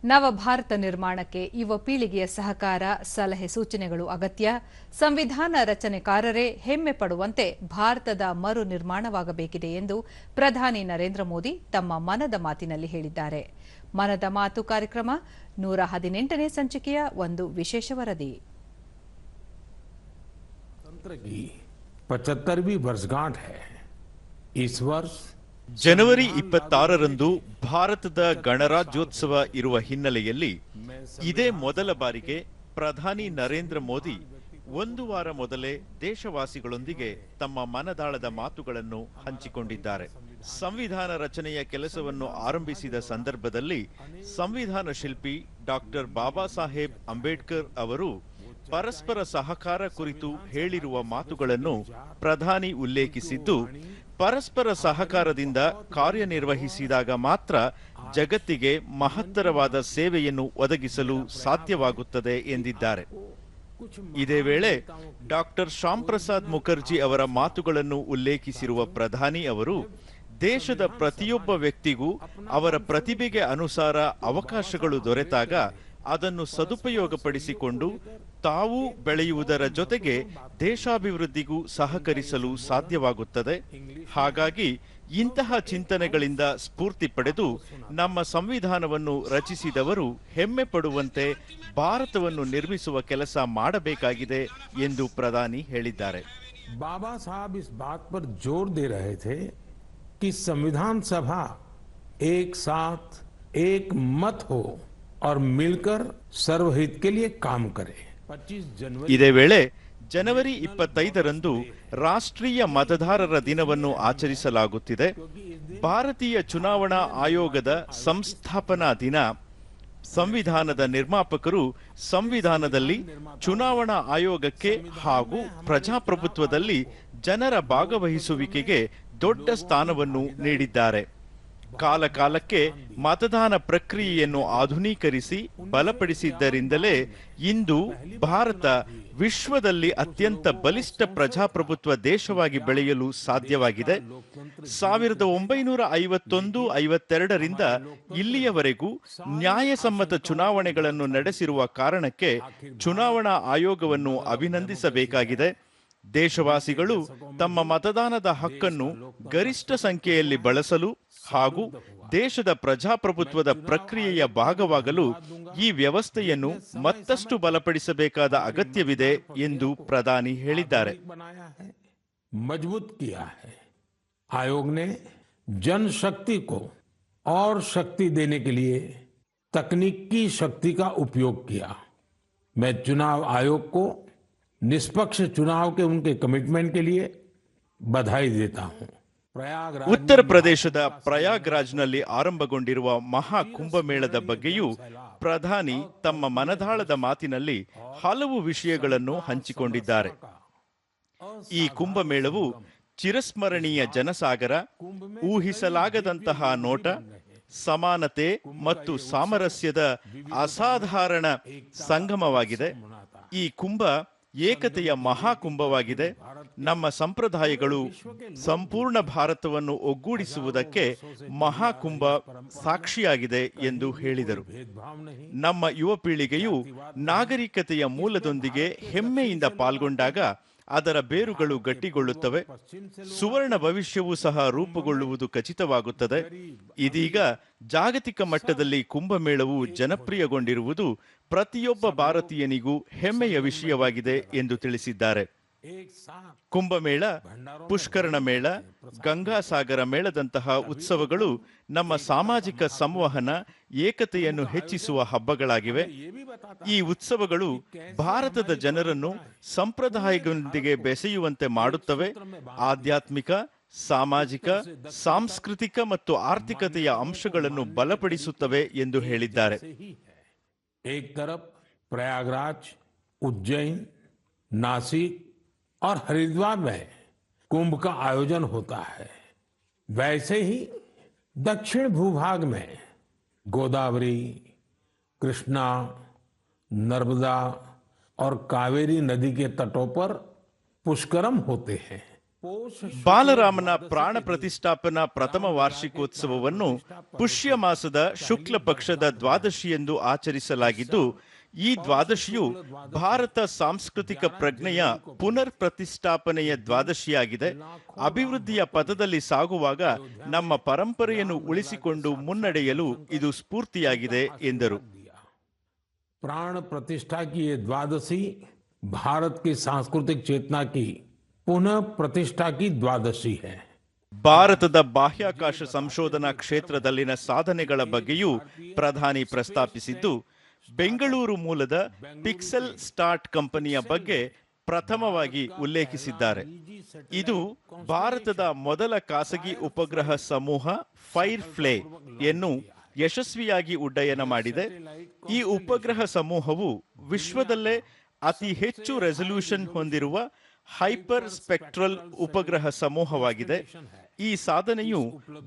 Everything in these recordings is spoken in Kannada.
ನವಭಾರತ ನಿರ್ಮಾಣಕ್ಕೆ ಯುವ ಪೀಳಿಗೆಯ ಸಹಕಾರ, ಸಲಹೆ ಸೂಚನೆಗಳು ಅಗತ್ಯ. ಸಂವಿಧಾನ ರಚನೆಕಾರರೇ ಹೆಮ್ಮೆ ಪಡುವಂತೆ ಭಾರತದ ಮರು ನಿರ್ಮಾಣವಾಗಬೇಕಿದೆ ಎಂದು ಪ್ರಧಾನಿ ನರೇಂದ್ರ ಮೋದಿ ತಮ್ಮ ಮನದ ಮಾತಿನಲ್ಲಿ ಹೇಳಿದ್ದಾರೆ. ಮನದ ಮಾತು ಕಾರ್ಯಕ್ರಮ 118ನೇ ಸಂಚಿಕೆಯ ಒಂದು ವಿಶೇಷ ವರದಿ. 75वीं वर्षगांठ है. इस वर्ष ಜನವರಿ 26ರಂದು ಭಾರತದ ಗಣರಾಜ್ಯೋತ್ಸವ ಇರುವ ಹಿನ್ನೆಲೆಯಲ್ಲಿ ಇದೇ ಮೊದಲ ಬಾರಿಗೆ ಪ್ರಧಾನಿ ನರೇಂದ್ರ ಮೋದಿ ಒಂದು ವಾರ ಮೊದಲೇ ದೇಶವಾಸಿಗಳೊಂದಿಗೆ ತಮ್ಮ ಮನದಾಳದ ಮಾತುಗಳನ್ನು ಹಂಚಿಕೊಂಡಿದ್ದಾರೆ. ಸಂವಿಧಾನ ರಚನೆಯ ಕೆಲಸವನ್ನು ಆರಂಭಿಸಿದ ಸಂದರ್ಭದಲ್ಲಿ ಸಂವಿಧಾನ ಶಿಲ್ಪಿ ಡಾಕ್ಟರ್ ಬಾಬಾ ಸಾಹೇಬ್ ಅಂಬೇಡ್ಕರ್ ಅವರು ಪರಸ್ಪರ ಸಹಕಾರ ಕುರಿತು ಹೇಳಿರುವ ಮಾತುಗಳನ್ನು ಪ್ರಧಾನಿ ಉಲ್ಲೇಖಿಸಿದ್ದು, ಪರಸ್ಪರ ಸಹಕಾರದಿಂದ ಕಾರ್ಯನಿರ್ವಹಿಸಿದಾಗ ಮಾತ್ರ ಜಗತ್ತಿಗೆ ಮಹತ್ತರವಾದ ಸೇವೆಯನ್ನು ಒದಗಿಸಲು ಸಾಧ್ಯವಾಗುತ್ತದೆ ಎಂದಿದ್ದಾರೆ. ಇದೇ ವೇಳೆ ಡಾಕ್ಟರ್ ಶ್ಯಾಮ್ ಪ್ರಸಾದ್ ಮುಖರ್ಜಿ ಅವರ ಮಾತುಗಳನ್ನು ಉಲ್ಲೇಖಿಸಿರುವ ಪ್ರಧಾನಿ ಅವರು, ದೇಶದ ಪ್ರತಿಯೊಬ್ಬ ವ್ಯಕ್ತಿಗೂ ಅವರ ಪ್ರತಿಭೆಗೆ ಅನುಸಾರ ಅವಕಾಶಗಳು ದೊರೆತಾಗ ಅದನ್ನು ಸದುಪಯೋಗಪಡಿಸಿಕೊಂಡು ತಾವು ಬೆಳೆಯುವುದರ ಜೊತೆಗೆ ದೇಶಾಭಿವೃದ್ಧಿಗೂ ಸಹಕರಿಸಲು ಸಾಧ್ಯವಾಗುತ್ತದೆ. ಹಾಗಾಗಿ ಇಂತಹ ಚಿಂತನೆಗಳಿಂದ ಸ್ಫೂರ್ತಿ ಪಡೆದು ನಮ್ಮ ಸಂವಿಧಾನವನ್ನು ರಚಿಸಿದವರು ಹೆಮ್ಮೆ ಪಡುವಂತೆ ಭಾರತವನ್ನು ನಿರ್ಮಿಸುವ ಕೆಲಸ ಮಾಡಬೇಕಾಗಿದೆ ಎಂದು ಪ್ರಧಾನಿ ಹೇಳಿದ್ದಾರೆ. बाबा साहब इस बात पर जोर दे रहे थे कि संविधान सभा एक साथ एक मत हो और मिलकर सर्वहित के लिए काम करे. 25 जनवरी ಇದೇ ವೇಳೆ ಜನವರಿ 25ರಂದು ರಾಷ್ಟ್ರೀಯ ಮತದಾರರ ದಿನವನ್ನು ಆಚರಿಸಲಾಗುತ್ತಿದೆ. ಭಾರತೀಯ ಚುನಾವಣಾ ಆಯೋಗದ ಸಂಸ್ಥಾಪನಾ ದಿನ. ಸಂವಿಧಾನದ ನಿರ್ಮಾಪಕರು ಸಂವಿಧಾನದಲ್ಲಿ ಚುನಾವಣಾ ಆಯೋಗಕ್ಕೆ ಹಾಗೂ ಪ್ರಜಾಪ್ರಭುತ್ವದಲ್ಲಿ ಜನರ ಭಾಗವಹಿಸುವಿಕೆಗೆ ದೊಡ್ಡ ಸ್ಥಾನವನ್ನು ನೀಡಿದ್ದಾರೆ. ಕಾಲಕಾಲಕ್ಕೆ ಮತದಾನ ಪ್ರಕ್ರಿಯೆಯನ್ನು ಆಧುನೀಕರಿಸಿ ಬಲಪಡಿಸಿದ್ದರಿಂದಲೇ ಇಂದು ಭಾರತ ವಿಶ್ವದಲ್ಲಿ ಅತ್ಯಂತ ಬಲಿಷ್ಠ ಪ್ರಜಾಪ್ರಭುತ್ವ ದೇಶವಾಗಿ ಬೆಳೆಯಲು ಸಾಧ್ಯವಾಗಿದೆ. 1951-52ರಿಂದ ಇಲ್ಲಿಯವರೆಗೂ ನ್ಯಾಯಸಮ್ಮತ ಚುನಾವಣೆಗಳನ್ನು ನಡೆಸಿರುವ ಕಾರಣಕ್ಕೆ ಚುನಾವಣಾ ಆಯೋಗವನ್ನು ಅಭಿನಂದಿಸಬೇಕಾಗಿದೆ. ದೇಶವಾಸಿಗಳು ತಮ್ಮ ಮತದಾನದ ಹಕ್ಕನ್ನು ಗರಿಷ್ಠ ಸಂಖ್ಯೆಯಲ್ಲಿ ಬಳಸಲು ಹಾಗೂ ದೇಶದ ಪ್ರಜಾಪ್ರಭುತ್ವದ ಪ್ರಕ್ರಿಯೆಯ ಭಾಗವಾಗಲು ಈ ವ್ಯವಸ್ಥೆಯನ್ನು ಮತ್ತಷ್ಟು ಬಲಪಡಿಸಬೇಕಾದ ಅಗತ್ಯವಿದೆ ಎಂದು ಪ್ರಧಾನಿ ಹೇಳಿದ್ದಾರೆ. मजबूत किया है. आयोग ने जनशक्ति को और शक्ति देने के लिए तकनीकी शक्ति का उपयोग किया. मैं चुनाव आयोग को निष्पक्ष चुनाव के उनके कमिटमेंट के लिए बधाई देता हूं. ಉತ್ತರ ಪ್ರದೇಶದ ಪ್ರಯಾಗ್ರಾಜ್ನಲ್ಲಿ ಆರಂಭಗೊಂಡಿರುವ ಮಹಾ ಕುಂಭಮೇಳದ ಬಗ್ಗೆಯೂ ಪ್ರಧಾನಿ ತಮ್ಮ ಮನದಾಳದ ಮಾತಿನಲ್ಲಿ ಹಲವು ವಿಷಯಗಳನ್ನು ಹಂಚಿಕೊಂಡಿದ್ದಾರೆ. ಈ ಕುಂಭಮೇಳವು ಚಿರಸ್ಮರಣೀಯ ಜನಸಾಗರ, ಊಹಿಸಲಾಗದಂತಹ ನೋಟ, ಸಮಾನತೆ ಮತ್ತು ಸಾಮರಸ್ಯದ ಅಸಾಧಾರಣ ಸಂಗಮವಾಗಿದೆ. ಈ ಕುಂಭ ಏಕತೆಯ ಮಹಾಕುಂಭವಾಗಿದೆ. ನಮ್ಮ ಸಂಪ್ರದಾಯಗಳು ಸಂಪೂರ್ಣ ಭಾರತವನ್ನು ಒಗ್ಗೂಡಿಸುವುದಕ್ಕೆ ಮಹಾಕುಂಭ ಸಾಕ್ಷಿಯಾಗಿದೆ ಎಂದು ಹೇಳಿದರು. ನಮ್ಮ ಯುವ ಪೀಳಿಗೆಯು ನಾಗರಿಕತೆಯ ಮೂಲದೊಂದಿಗೆ ಹೆಮ್ಮೆಯಿಂದ ಪಾಲ್ಗೊಂಡಾಗ ಅದರ ಬೇರುಗಳು ಗಟ್ಟಿಗೊಳ್ಳುತ್ತವೆ. ಸುವರ್ಣ ಭವಿಷ್ಯವೂ ಸಹ ರೂಪುಗೊಳ್ಳುವುದು ಖಚಿತವಾಗುತ್ತದೆ. ಇದೀಗ ಜಾಗತಿಕ ಮಟ್ಟದಲ್ಲಿ ಕುಂಭಮೇಳವು ಜನಪ್ರಿಯಗೊಂಡಿರುವುದು ಪ್ರತಿಯೊಬ್ಬ ಭಾರತೀಯನಿಗೂ ಹೆಮ್ಮೆಯ ವಿಷಯವಾಗಿದೆ ಎಂದು ತಿಳಿಸಿದ್ದಾರೆ. ಕುಂಭಮೇಳ, ಪುಷ್ಕರಣ ಮೇಳ, ಗಂಗಾಸಾಗರ ಮೇಳದಂತಹ ಉತ್ಸವಗಳು ನಮ್ಮ ಸಾಮಾಜಿಕ ಸಂವಹನ, ಏಕತೆಯನ್ನು ಹೆಚ್ಚಿಸುವ ಹಬ್ಬಗಳಾಗಿವೆ. ಈ ಉತ್ಸವಗಳು ಭಾರತದ ಜನರನ್ನು ಸಂಪ್ರದಾಯಗಳೊಂದಿಗೆ ಬೆಸೆಯುವಂತೆ ಮಾಡುತ್ತವೆ. ಆಧ್ಯಾತ್ಮಿಕ, ಸಾಮಾಜಿಕ, ಸಾಂಸ್ಕೃತಿಕ ಮತ್ತು ಆರ್ಥಿಕತೆಯ ಅಂಶಗಳನ್ನು ಬಲಪಡಿಸುತ್ತವೆ ಎಂದು ಹೇಳಿದ್ದಾರೆ. एक तरफ प्रयागराज, उज्जैन, नासिक और हरिद्वार में कुंभ का आयोजन होता है. वैसे ही दक्षिण भूभाग में गोदावरी, कृष्णा, नर्मदा और कावेरी नदी के तटों पर पुष्करम होते हैं. ಬಾಲರಾಮನ ಪ್ರಾಣ ಪ್ರತಿಷ್ಠಾಪನಾ ಪ್ರಥಮ ವಾರ್ಷಿಕೋತ್ಸವವನ್ನು ಪುಷ್ಯ ಮಾಸದ ಶುಕ್ಲ ಪಕ್ಷದ ದ್ವಾದಶಿಯೆಂದು ಆಚರಿಸಲಾಗಿದ್ದು, ಈ ದ್ವಾದಶಿಯು ಭಾರತ ಸಾಂಸ್ಕೃತಿಕ ಪ್ರಜ್ಞೆಯ ಪುನರ್ ಪ್ರತಿಷ್ಠಾಪನೆಯ ದ್ವಾದಶಿಯಾಗಿದೆ. ಅಭಿವೃದ್ಧಿಯ ಪಥದಲ್ಲಿ ಸಾಗುವಾಗ ನಮ್ಮ ಪರಂಪರೆಯನ್ನು ಉಳಿಸಿಕೊಂಡು ಮುನ್ನಡೆಯಲು ಇದು ಸ್ಫೂರ್ತಿಯಾಗಿದೆ ಎಂದರು. प्राण प्रतिष्ठा की ये द्वादशी भारत की सांस्कृतिक चेतना की पुनः प्रतिष्ठा की द्वादशी है. ಭಾರತದ ಬಾಹ್ಯಾಕಾಶ ಸಂಶೋಧನಾ ಕ್ಷೇತ್ರದಲ್ಲಿನ ಸಾಧನೆಗಳ ಬಗ್ಗೆಯೂ ಪ್ರಧಾನಿ ಪ್ರಸ್ತಾಪಿಸಿದ್ದು, ಬೆಂಗಳೂರು ಮೂಲದ ಪಿಕ್ಸೆಲ್ ಸ್ಟಾರ್ಟ್ ಕಂಪನಿಯ ಬಗ್ಗೆ ಪ್ರಥಮವಾಗಿ ಉಲ್ಲೇಖಿಸಿದ್ದಾರೆ. ಇದು ಭಾರತದ ಮೊದಲ ಖಾಸಗಿ ಉಪಗ್ರಹ ಸಮೂಹ ಫೈರ್ಫ್ಲೈ ಯನ್ನು ಯಶಸ್ವಿಯಾಗಿ ಉಡ್ಡಯನ ಮಾಡಿದೆ. ಈ ಉಪಗ್ರಹ ಸಮೂಹವು ವಿಶ್ವದಲ್ಲೇ ಅತಿ ಹೆಚ್ಚು ರೆಸಲ್ಯೂಷನ್ ಹೊಂದಿರುವ ಹೈಪರ್ ಸ್ಪೆಕ್ಟ್ರಲ್ ಉಪಗ್ರಹ ಸಮೂಹವಾಗಿದೆ. ಈ ಸಾಧನೆಯು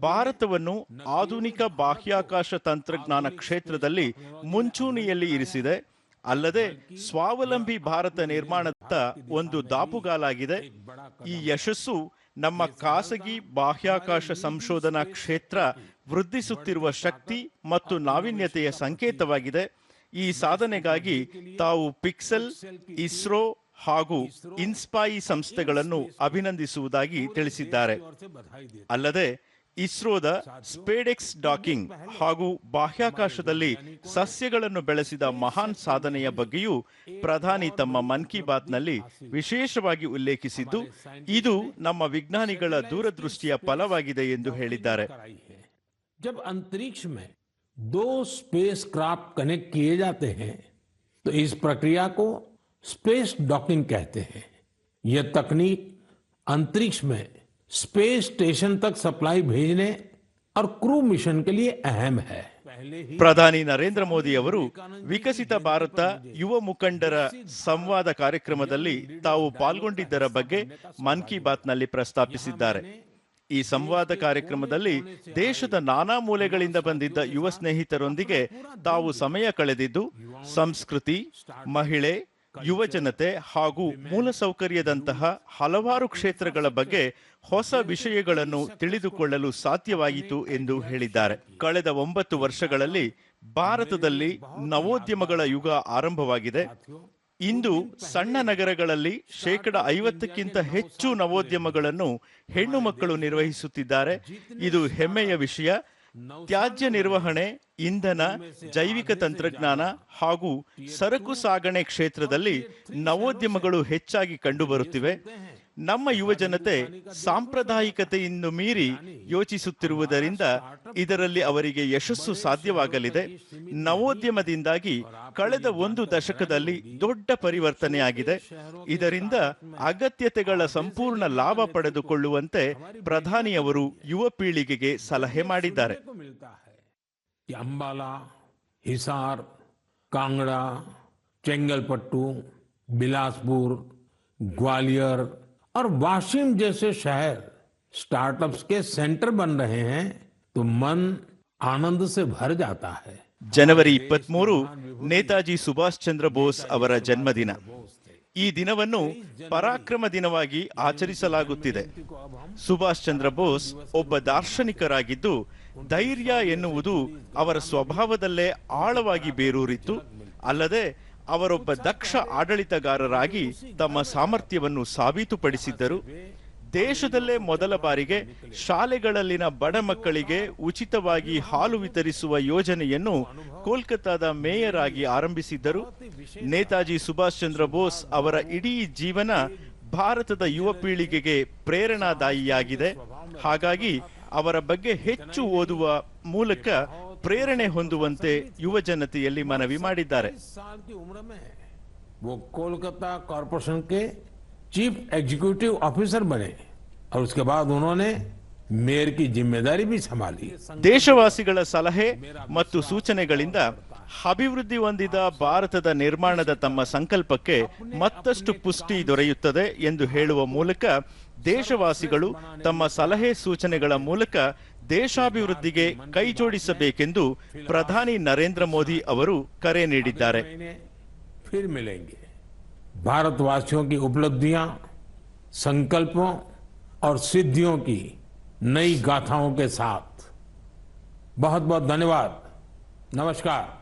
ಭಾರತವನ್ನು ಆಧುನಿಕ ಬಾಹ್ಯಾಕಾಶ ತಂತ್ರಜ್ಞಾನ ಕ್ಷೇತ್ರದಲ್ಲಿ ಮುಂಚೂಣಿಯಲ್ಲಿ ಇರಿಸಿದೆ. ಅಲ್ಲದೆ ಸ್ವಾವಲಂಬಿ ಭಾರತ ನಿರ್ಮಾಣದ ಒಂದು ದಾಪುಗಾಲಾಗಿದೆ. ಈ ಯಶಸ್ಸು ನಮ್ಮ ಖಾಸಗಿ ಬಾಹ್ಯಾಕಾಶ ಸಂಶೋಧನಾ ಕ್ಷೇತ್ರ ವೃದ್ಧಿಸುತ್ತಿರುವ ಶಕ್ತಿ ಮತ್ತು ನಾವೀನ್ಯತೆಯ ಸಂಕೇತವಾಗಿದೆ. ಈ ಸಾಧನೆಗಾಗಿ ತಾವು ಪಿಕ್ಸೆಲ್, ಇಸ್ರೋ ಹಾಗೂ ಇನ್ಸ್ಪೈಸ್ ಸಂಸ್ಥೆಗಳನ್ನು ಅಭಿನಂದಿಸುವುದಾಗಿ ತಿಳಿಸಿದ್ದಾರೆ. ಅಲ್ಲದೆ ಇಸ್ರೋದ ಸ್ಪೇಡೆಕ್ಸ್ ಡಾಕಿಂಗ್ ಹಾಗೂ ಬಾಹ್ಯಾಕಾಶದಲ್ಲಿ ಸಸ್ಯಗಳನ್ನು ಬೆಳೆಸಿದ ಮಹಾನ್ ಸಾಧನೆಯ ಬಗ್ಗೆಯೂ ಪ್ರಧಾನಿ ತಮ್ಮ ಮನ್ ಕಿ ಬಾತ್ನಲ್ಲಿ ವಿಶೇಷವಾಗಿ ಉಲ್ಲೇಖಿಸಿದ್ದು, ಇದು ನಮ್ಮ ವಿಜ್ಞಾನಿಗಳ ದೂರದೃಷ್ಟಿಯ ಫಲವಾಗಿದೆ ಎಂದು ಹೇಳಿದ್ದಾರೆ. जब अंतरिक्ष में दो स्पेस क्राफ्ट कनेक्ट किए जाते हैं तो इस प्रक्रिया को स्पेस डॉकिंग कहते हैं. यह तकनीक अंतरिक्ष में स्पेस स्टेशन तक सप्लाई भेजने और क्रू मिशन के लिए अहम है. ಪ್ರಧಾನಿ ನರೇಂದ್ರ ಮೋದಿ ಅವರು ವಿಕಸಿತ ಭಾರತ ಯುವ ಮುಖಂಡರ ಸಂವಾದ ಕಾರ್ಯಕ್ರಮದಲ್ಲಿ ತಾವು ಪಾಲ್ಗೊಂಡಿದ್ದರ ಬಗ್ಗೆ ಮನ್ ಕಿ ಬಾತ್ನಲ್ಲಿ ಪ್ರಸ್ತಾಪಿಸಿದ್ದಾರೆ. ಈ ಸಂವಾದ ಕಾರ್ಯಕ್ರಮದಲ್ಲಿ ದೇಶದ ನಾನಾ ಮೂಲೆಗಳಿಂದ ಬಂದಿದ್ದ ಯುವ ಸ್ನೇಹಿತರೊಂದಿಗೆ ತಾವು ಸಮಯ ಕಳೆದಿದ್ದು, ಸಂಸ್ಕೃತಿ, ಮಹಿಳೆ, ಯುವ ಜನತೆ ಹಾಗೂ ಮೂಲಸೌಕರ್ಯದಂತಹ ಹಲವಾರು ಕ್ಷೇತ್ರಗಳ ಬಗ್ಗೆ ಹೊಸ ವಿಷಯಗಳನ್ನು ತಿಳಿದುಕೊಳ್ಳಲು ಸಾಧ್ಯವಾಯಿತು ಎಂದು ಹೇಳಿದ್ದಾರೆ. ಕಳೆದ 9 ವರ್ಷಗಳಲ್ಲಿ ಭಾರತದಲ್ಲಿ ನವೋದ್ಯಮಗಳ ಯುಗ ಆರಂಭವಾಗಿದೆ. ಇಂದು ಸಣ್ಣ ನಗರಗಳಲ್ಲಿ 50%ಕ್ಕಿಂತ ಹೆಚ್ಚು ನವೋದ್ಯಮಗಳನ್ನು ಹೆಣ್ಣು ಮಕ್ಕಳು ನಿರ್ವಹಿಸುತ್ತಿದ್ದಾರೆ. ಇದು ಹೆಮ್ಮೆಯ ವಿಷಯ. ತ್ಯಾಜ್ಯ ನಿರ್ವಹಣೆ, ಇಂಧನ, ಜೈವಿಕ ತಂತ್ರಜ್ಞಾನ ಹಾಗೂ ಸರಕು ಸಾಗಣೆ ಕ್ಷೇತ್ರದಲ್ಲಿ ನವೋದ್ಯಮಗಳು ಹೆಚ್ಚಾಗಿ ಕಂಡುಬರುತ್ತಿವೆ. ನಮ್ಮ ಯುವ ಜನತೆ ಸಾಂಪ್ರದಾಯಿಕತೆಯನ್ನು ಮೀರಿ ಯೋಚಿಸುತ್ತಿರುವುದರಿಂದ ಇದರಲ್ಲಿ ಅವರಿಗೆ ಯಶಸ್ಸು ಸಾಧ್ಯವಾಗಲಿದೆ. ನವೋದ್ಯಮದಿಂದಾಗಿ ಕಳೆದ 1 ದಶಕದಲ್ಲಿ ದೊಡ್ಡ ಪರಿವರ್ತನೆಯಾಗಿದೆ. ಇದರಿಂದ ಅಗತ್ಯತೆಗಳ ಸಂಪೂರ್ಣ ಲಾಭ ಪಡೆದುಕೊಳ್ಳುವಂತೆ ಪ್ರಧಾನಿಯವರು ಯುವ ಪೀಳಿಗೆಗೆ ಸಲಹೆ ಮಾಡಿದ್ದಾರೆ. अंबाला, हिसार, कांगड़ा, चेंगलपट्टू, बिलासपुर, ग्वालियर और वाशिम जैसे शहर स्टार्टअप्स के सेंटर बन रहे हैं तो मन आनंद से भर जाता है. ಜನವರಿ 23 ನೇತಾಜಿ ಸುಭಾಷ್ ಚಂದ್ರ ಬೋಸ್ ಅವರ ಜನ್ಮದಿನ. ಈ ದಿನವನ್ನು ಪರಾಕ್ರಮ ದಿನವಾಗಿ ಆಚರಿಸಲಾಗುತ್ತಿದೆ. ಸುಭಾಷ್ ಚಂದ್ರ ಬೋಸ್ ಒಬ್ಬ ದಾರ್ಶನಿಕರಾಗಿದ್ದು, ಧೈರ್ಯ ಎನ್ನುವುದು ಅವರ ಸ್ವಭಾವದಲ್ಲೇ ಆಳವಾಗಿ ಬೇರೂರಿತ್ತು. ಅಲ್ಲದೆ ಅವರೊಬ್ಬ ದಕ್ಷ ಆಡಳಿತಗಾರರಾಗಿ ತಮ್ಮ ಸಾಮರ್ಥ್ಯವನ್ನು ಸಾಬೀತುಪಡಿಸಿದ್ದರು. ದೇಶದಲ್ಲೇ ಮೊದಲ ಬಾರಿಗೆ ಶಾಲೆಗಳಲ್ಲಿನ ಬಡ ಮಕ್ಕಳಿಗೆ ಉಚಿತವಾಗಿ ಹಾಲು ವಿತರಿಸುವ ಯೋಜನೆಯನ್ನು ಕೋಲ್ಕತ್ತಾದ ಮೇಯರ್ ಆಗಿ ಆರಂಭಿಸಿದ್ದರು. ನೇತಾಜಿ ಸುಭಾಷ್ ಚಂದ್ರ ಬೋಸ್ ಅವರ ಇಡೀ ಜೀವನ ಭಾರತದ ಯುವ ಪೀಳಿಗೆಗೆ ಪ್ರೇರಣಾದಾಯಿಯಾಗಿದೆ. ಹಾಗಾಗಿ ಅವರ ಬಗ್ಗೆ ಹೆಚ್ಚು ಓದುವ ಮೂಲಕ ಪ್ರೇರಣೆ ಹೊಂದುವಂತೆ ಯುವ ಜನತೆಯಲ್ಲಿ ಮನವಿ ಮಾಡಿದ್ದಾರೆ. कोलकाता कॉर्पोरेशन के चीफ एग्जीक्यूटिव ऑफिसर बने और उसके बाद उन्होंने ಮೇಯರ್ की जिम्मेदारी भी संभाली. ದೇಶವಾಸಿಗಳ ಸಲಹೆ ಮತ್ತು ಸೂಚನೆಗಳಿಂದ ಅಭಿವೃದ್ಧಿ ಹೊಂದಿದ ಭಾರತದ ನಿರ್ಮಾಣದ ತಮ್ಮ ಸಂಕಲ್ಪಕ್ಕೆ ಮತ್ತಷ್ಟು ಪುಷ್ಟಿ ದೊರೆಯುತ್ತದೆ ಎಂದು ಹೇಳುವ ಮೂಲಕ ದೇಶವಾಸಿಗಳು ತಮ್ಮ ಸಲಹೆ ಸೂಚನೆಗಳ ಮೂಲಕ ದೇಶಾಭಿವೃದ್ಧಿಗೆ ಕೈ ಜೋಡಿಸಬೇಕೆಂದು ಪ್ರಧಾನಿ ನರೇಂದ್ರ ಮೋದಿ ಅವರು ಕರೆ ನೀಡಿದ್ದಾರೆ. फिर मिलेंगे. भारतवासियों की उपलब्धियां, संकल्पों और सिद्धियों की नई गाथाओं के साथ। बहुत बहुत धन्यवाद। नमस्कार।